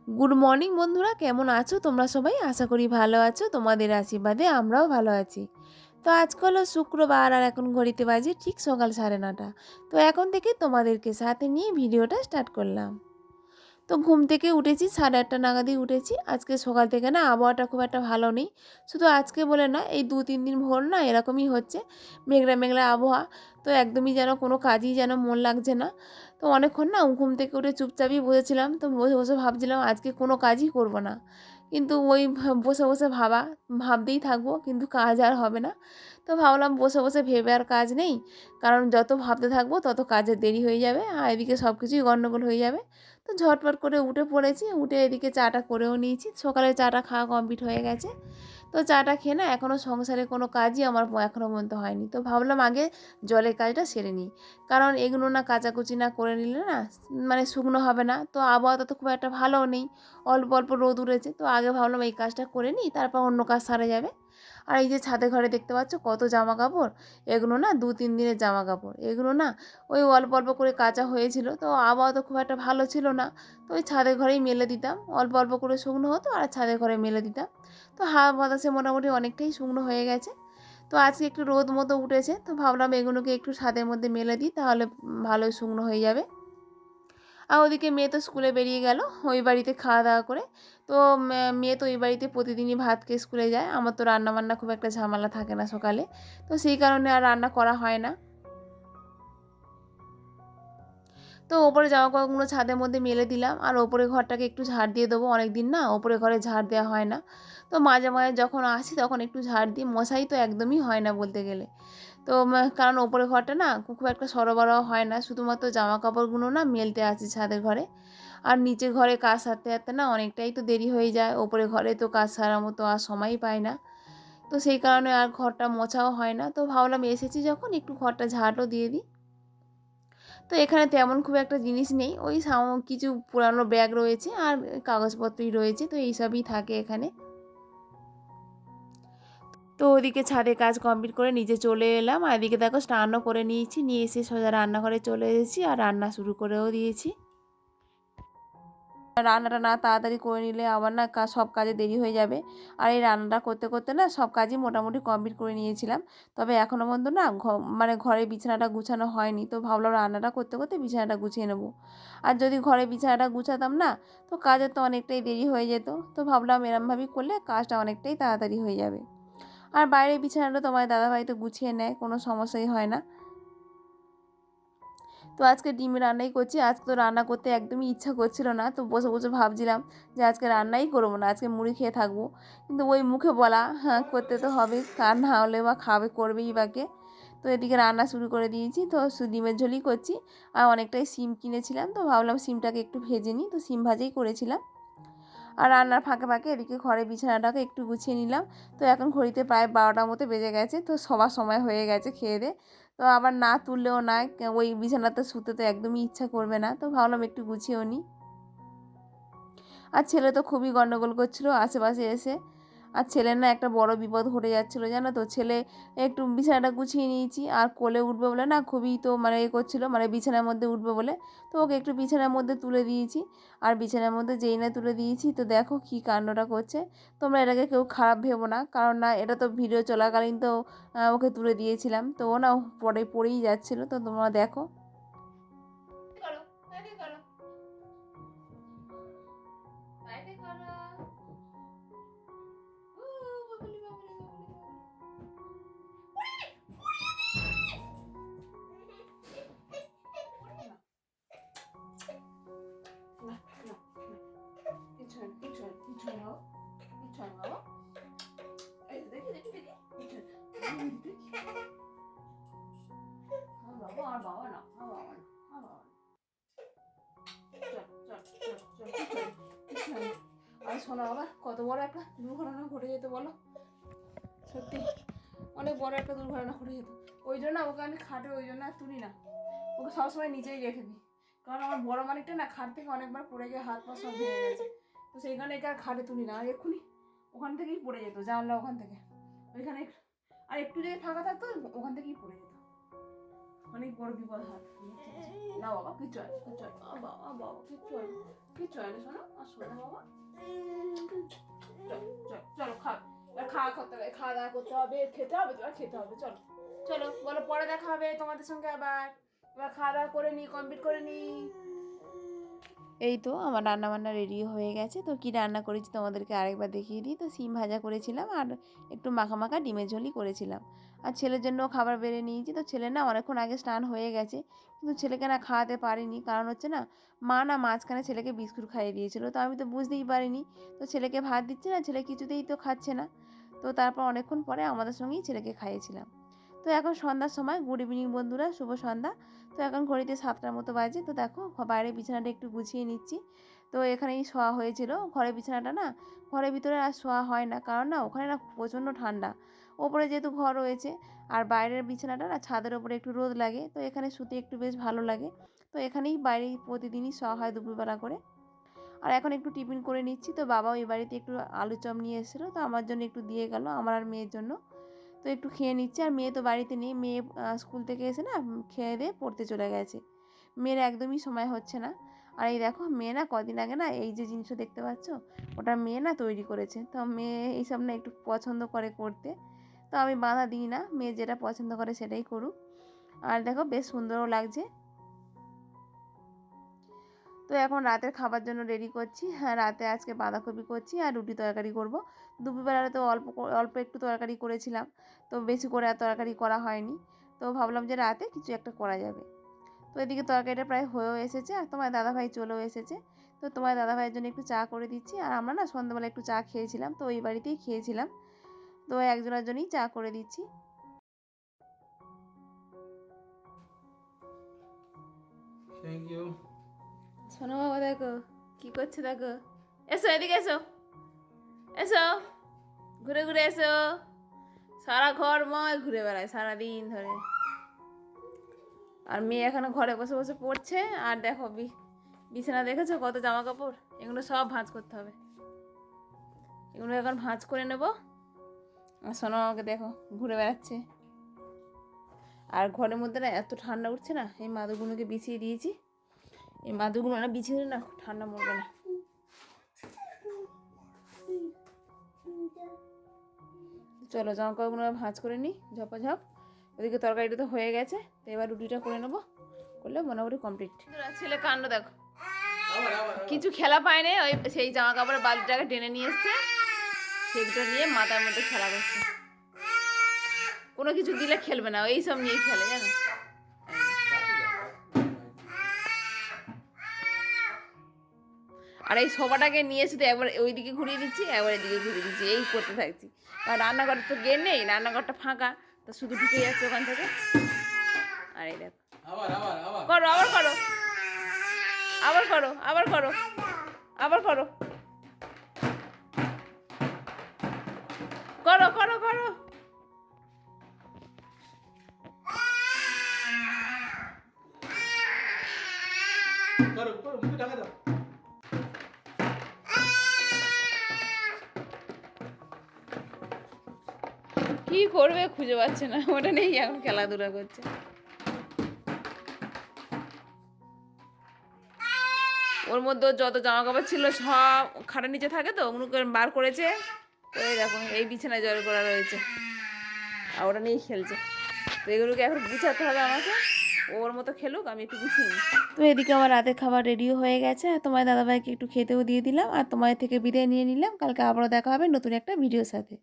Good morning বন্ধুরা, কেমন আছো তোমরা সবাই? আশা করি ভালো আছো। তোমাদের আশীর্বাদে আমরাও ভালো আছি। তো আজকে হলো শুক্রবার আর এখন ঘড়িতে বাজে ঠিক সকাল 9:30। তো এখন থেকে তোমাদেরকে সাথে নিয়ে ভিডিওটা স্টার্ট করলাম। তো ঘুম থেকে উঠেছি 8:30 নাগাদই উঠেছি। আজকে সকাল থেকে না আবহাওয়াটা খুব একটা ভালো নেই। শুধু আজকে বলে না, এই 2-3 দিন ভোর না এরকমই হচ্ছে, মেঘলা মেঘলা আবহাওয়া। তো একদমই যেন কোনো কাজই যেন মন লাগছে না। তো অনেকক্ষণ না ঘুম থেকে উঠে চুপচাপই বসেছিলাম। তো বসে বসে ভাবছিলাম আজকে কোনো কাজই করব না। কিন্তু ওই বসে বসে ভাবতেই থাকবো, কিন্তু কাজ আর হবে না। তো ভাবলাম বসে বসে ভেবে আর কাজ নেই, কারণ যত ভাবতে থাকবো তত কাজের দেরি হয়ে যাবে আর এদিকে সব কিছুই গণ্ডগোল হয়ে যাবে। তো ঝটপট করে উঠে পড়েছি, উঠে এদিকে চাটা করেও নিয়েছি। সকালে চাটা খাওয়া কমপ্লিট হয়ে গেছে। তো চাটা খেয়ে না এখনও সংসারে কোনো কাজই আমার এখনও পর্যন্ত হয়নি। তো ভাবলাম আগে জলের কাজটা সেরে নিই, কারণ এগুলো না কাচাকুচি না করে নিলে না মানে শুকনো হবে না। তো আবহাওয়াটা তো খুব একটা ভালোও নেই, অল্প অল্প রোদ উঠেছে। তো আগে ভাবলাম এই কাজটা করে নিই, তারপর অন্য কাজ সারা যাবে। আর এই যে ছাদে ঘরে দেখতে পাচ্ছ কত জামা কাপড়, এগুলো না 2-3 দিনের জামা কাপড়। এগুলো না ওই অল্প অল্প করে কাচা হয়েছিল, তো আবহাওয়া তো খুব একটা ভালো ছিল না। তো ওই ছাদের ঘরেই মেলে দিতাম, অল্প অল্প করে শুকনো হতো আর ছাদের ঘরে মেলে দিতাম। তো হাওয়া বাতাসে মোটামুটি অনেকটাই শুকনো হয়ে গেছে। তো আজকে একটু রোদ মতো উঠেছে, তো ভাবলাম এগুলোকে একটু ছাদের মধ্যে মেলে দিই, তাহলে ভালোই শুকনো হয়ে যাবে। আর ওদিকে মেয়ে তো স্কুলে বেরিয়ে গেল ওই বাড়িতে খাওয়া দাওয়া করে। তো মেয়ে তো ওই বাড়িতে প্রতিদিনই ভাত খেয়ে স্কুলে যায়। আমার তো রান্নাবান্না খুব একটা ঝামেলা থাকে না সকালে, তো সেই কারণে আর রান্না করা হয় না। তো ওপরে জামা কাপড়গুলো ছাদের মধ্যে মেলে দিলাম, আর ওপরে ঘরটাকে একটু ঝাড় দিয়ে দেবো। অনেক দিন না ওপরে ঘরে ঝাড় দেওয়া হয় না। তো মাঝে মাঝে যখন আসি তখন একটু ঝাড় দিই, মশাই তো একদমই হয় না বলতে গেলে। তো কারণ ওপরে ঘরটা না খুব একটা সরবরাহ হয় না, শুধুমাত্র জামা কাপড়গুলো না মেলতে আসি ছাদের ঘরে। আর নিচে ঘরে কাজ সারতে সারতে না অনেকটাই তো দেরি হয়ে যায়, ওপরে ঘরে তো কাজ সারার মতো আর সময়ই পাই না। তো সেই কারণে আর ঘরটা মোছাও হয় না। তো ভাবলাম এসেছি যখন একটু ঘরটা ঝাঁটও দিয়ে দিই। তো এখানে তেমন খুব একটা জিনিস নেই, ওই কিছু পুরানো ব্যাগ রয়েছে আর কাগজপত্রই রয়েছে, তো এইসবই থাকে এখানে। তো ওদিকে ছাদে কাজ কমপ্লিট করে নিচে চলে এলাম, আর এদিকে দেখো স্নানও করে নিয়েছি, নিয়ে এসে সোজা রান্নাঘরে চলে এসেছি আর রান্না শুরু করেও দিয়েছি। রান্নাটা না তাড়াতাড়ি করে নিলে আবার না সব কাজে দেরি হয়ে যাবে। আর এই রান্নাটা করতে করতে না সব কাজই মোটামুটি কমপ্লিট করে নিয়েছিলাম। তবে এখনও পর্যন্ত না মানে ঘরে বিছানাটা গুছানো হয়নি, তো ভাবলাম রান্নাটা করতে করতে বিছানাটা গুছিয়ে নেবো। আর যদি ঘরে বিছানাটা গুছাতাম না, তো কাজের তো অনেকটাই দেরি হয়ে যেত। তো ভাবলাম এরমভাবেই করলে কাজটা অনেকটাই তাড়াতাড়ি হয়ে যাবে। আর বাইরের বিছানাটা তোমার দাদাভাই তো গুছিয়ে নেয়, কোনো সমস্যাই হয় না। তো আজকে ডিম রান্নাই করছি। আজকে তো রান্না করতে একদমই ইচ্ছা করছিল না, তো বসে বসে ভাবছিলাম যে আজকে রান্নাই করবো না, আজকে মুড়ি খেয়ে থাকবো। কিন্তু ওই মুখে বলা, হ্যাঁ করতে তো হবে, কার না হলে বা খাবে করবেই বা কে। তো এদিকে রান্না শুরু করে দিয়েছি, তো ডিমের ঝোলই করছি। আর অনেকটাই সিম কিনেছিলাম, তো ভাবলাম সিমটাকে একটু ভেজে নিই, তো সিম ভাজেই করেছিলাম। আর রান্নার ফাঁকে ফাঁকে এদিকে ঘরে বিছানাটাকে একটু গুছিয়ে নিলাম। তো এখন ঘড়িতে প্রায় 12টার মতো বেজে গেছে, তো সবার সময় হয়ে গেছে খেয়ে দে। তো আবার না তুললেও না, ওই বিছানাতে শুতে তো একদমই ইচ্ছা করবে না, তো ভাবলাম একটু গুছিয়েও নিই। আর ছেলে তো খুবই গন্ডগোল করছিল আশেপাশে এসে। আর ছেলের না একটা বড় বিপদ ঘটে যাচ্ছিলো জানো তো। ছেলে একটু বিছানাটা গুছিয়ে নিয়েছি, আর কোলে উঠবে বলে না খুবই তো মানে করছিলো, মানে বিছানার মধ্যে উঠবে বলে। তো ওকে একটু বিছানার মধ্যে তুলে দিয়েছি। আর বিছানার মধ্যে যেই না তুলে দিয়েছি, তো দেখো কী কাণ্ডটা করছে। তোমরা এটাকে কেউ খারাপ ভেবো না, কারণ না এটা তো ভিডিও চলাকালীন তো ওকে তুলে দিয়েছিলাম, তো ও না পরে পড়েই যাচ্ছিলো, তো তোমরা দেখো। করো, করো, করো। উ বাবুলি, বাবুলি, বাবুলি, বাবুলি। না, না, না। কিছু হয় না, কিছু হয় না, কিছু হয় না বাবা। কিচ্ছু হয় না বাবা। এই তো দেখি, দেখি, দেখি। কিচ্ছু হয় না। দেখি। আমার বাবা, আমার বাবা না, আমার বাবা না, আমার বাবা না। চল, চল, চল, চল, কিচ্ছু হয় না, কিচ্ছু হয় না। আর শোনো বাবা, কত বড় একটা দুর্ঘটনা ঘটে যেত বলো। সত্যি অনেক বড় একটা দুর্ঘটনা ঘটে যেত। ওই জন্য ওকে আমি খাটে ওই জন্য আর তুলি না, ওকে সবসময় নিচেই রেখে দিই। কারণ আমার বড় মানিকটা না খাট থেকে অনেকবার পড়ে গিয়ে হাত পা সব ভেঙে গেছে। তো সেই কারণে একে আর খাটে তুলি না। আর এক্ষুনি ওখান থেকেই পড়ে যেত, জানলা ওখান থেকে ওইখানে। আর একটু যদি ফাঁকা থাকতো ওখান থেকেই পড়ে যেত। অনেক বড় বিপদ হয় না বাবা, কিচ্ছু হয় কিচ্ছু হয় বাবা বাবা কিচ্ছু হয় কিচ্ছু হয় না, শোনো আসো না বাবা। চলো খাও, এবার খাওয়া করতে হবে, খাওয়া দাওয়া করতে হবে, খেতে হবে, তোমার খেতে হবে। চলো চলো বলো, পরে দেখা হবে তোমাদের সঙ্গে আবার। এবার খাওয়া দাওয়া করে নি, কমপ্লিট করে নি। এই তো আমার রান্না বান্না রেডি হয়ে গেছে। তো কি রান্না করেছি তোমাদেরকে আরেকবার দেখিয়ে দিই। তো সিম ভাজা করেছিলাম আর একটু মাখা মাখা ডিমের ঝোলই করেছিলাম। আর ছেলের জন্য খাবার বেড়ে নিয়েছি। তো ছেলে না অনেকক্ষণ আগে স্নান হয়ে গেছে, কিন্তু ছেলেকে না খাওয়াতে পারিনি, কারণ হচ্ছে না মা না মাঝখানে ছেলেকে বিস্কুট খাইয়ে দিয়েছিল। তো আমি তো বুঝতেই পারিনি। তো ছেলেকে ভাত দিচ্ছে না, ছেলে কিছুতেই তো খাচ্ছে না। তো তারপর অনেকক্ষণ পরে আমাদের সঙ্গেই ছেলেকে খাইয়েছিলাম। তো এখন সন্ধ্যার সময়, গুড ইভিনিং বন্ধুরা, শুভ সন্ধ্যা। তো এখন ঘড়িতে 7টার মতো বাজে। তো দেখো বাইরে বিছানাটা একটু গুছিয়ে নিচ্ছি। তো এখানেই শোয়া হয়েছিল, ঘরের বিছানাটা না ঘরের ভিতরে আর শোয়া হয় না, কারণ না ওখানে না প্রচণ্ড ঠান্ডা। ওপরে যেহেতু ঘর রয়েছে আর বাইরের বিছানাটা না ছাদের ওপরে একটু রোদ লাগে, তো এখানে শুতে একটু বেশ ভালো লাগে। তো এখানেই বাইরেই প্রতিদিনই শোয়া হয় দুপুরবেলা করে। আর এখন একটু টিফিন করে নিচ্ছি। তো বাবাও এই বাড়িতে একটু আলু চপ নিয়ে এসেছিলো, তো আমার জন্য একটু দিয়ে গেল, আমার আর মেয়ের জন্য। তো একটু খেয়ে নিচ্ছি। আর মেয়ে তো বাড়িতে নেই, মেয়ে স্কুল থেকে এসে না খেয়ে দিয়ে পড়তে চলে গেছে। মেয়ের একদমই সময় হচ্ছে না। আর এই দেখো মেয়ে না কদিন আগে না এই যে জিনিসটা দেখতে পাচ্ছ, ওটা মেয়ে না তৈরি করেছে। তো মেয়ে এইসব না একটু পছন্দ করে করতে, তো আমি বাধা দিই না, মেয়ে যেটা পছন্দ করে সেটাই করুক। আর দেখো বেশ সুন্দরও লাগছে। তো এখন রাতের খাবার জন্য রেডি করছি। হ্যাঁ, রাতে আজকে বাঁধাকপি করছি আর রুটি তরকারি করব। দুপুরবেলা তো অল্প অল্প একটু তরকারি করেছিলাম, তো বেশি করে আর তরকারি করা হয়নি। তো ভাবলাম যে রাতে কিছু একটা করা যাবে। তো এদিকে তরকারিটা প্রায় হয়েও এসেছে আর তোমার দাদাভাই চলেও এসেছে। তো তোমার দাদাভাইয়ের জন্য একটু চা করে দিচ্ছি। আর আমরা না সন্ধ্যাবেলা একটু চা খেয়েছিলাম, তো ওই বাড়িতেই খেয়েছিলাম। তো একজনের জন্যই চা করে দিচ্ছি। Thank you. শোনো বাবা, দেখো কি করছে, দেখো। এসো এদিকে এসো, এসো ঘুরে ঘুরে এসো। সারা ঘরময় ঘুরে বেড়ায় সারাদিন ধরে। আর মেয়ে এখানে ঘরে বসে বসে পড়ছে। আর দেখো বিছানা দেখেছো কত জামা কাপড়, এগুলো সব ভাঁজ করতে হবে। এগুলো এখন ভাঁজ করে নেব। আর শোনো আমাকে দেখো ঘুরে বেড়াচ্ছে। আর ঘরের মধ্যে না এত ঠান্ডা উঠছে না, এই মাদুরগুলোকে বিছিয়ে দিয়েছি। এই মাদুরগুলো না বিছিয়ে দিলে না ঠান্ডা মরবে না। চলো জামা কাপড়গুলো ভাঁজ করে নিই ঝপাঝপ। ওদিকে তরকারিটা তো হয়ে গেছে, তো এবার রুটিটা করে নেবো, করলে মোটামুটি কমপ্লিট। ছেলে কাণ্ড দেখো, কিছু খেলা পায় না, ওই সেই জামা কাপড়ের বালতিটাকে টেনে নিয়ে এসছে, সেগুলো নিয়ে মাথার মধ্যে খেলা করছে। কোনো কিছু দিলে খেলবে না, এই সব নিয়ে খেলে জানো। আর এই সোফাটাকে নিয়ে এসে তো একবার ওইদিকে ঘুরিয়ে দিচ্ছি, একবার এদিকে ঘুরিয়ে দিচ্ছি, এই করতে থাকছি। আর রান্নাঘরে তো গেট নেই, রান্নাঘরটা ফাঁকা, তো শুধু ঢুকে যাচ্ছে ওখান থেকে। আর এই দেখো করো, আবার করো, আবার করো, আবার করো, আবার করো, করো করো করো। কি করবে খুঁজে পাচ্ছে না, ওটা নেই এখন খেলাধুলা করছে। ওর মধ্যে যত জামা কাপড় ছিল সব খাটের নিচে থাকে, তো ওগুলোকে বার করেছে। তো এই দেখো এই বিছানায় জল করা রয়েছে, আর ওটা নিয়েই খেলছে। তো এগুলোকে এখন গুছাতে হবে আমাকে, ওর মতো খেলুক, আমি একটু গুছিয়ে নিই। তো এদিকে আমার রাতের খাবার রেডিও হয়ে গেছে, আর তোমার দাদাভাইকে একটু খেতেও দিয়ে দিলাম, আর তোমার থেকে বিদায় নিয়ে নিলাম। কালকে আবারও দেখা হবে নতুন একটা ভিডিওর সাথে।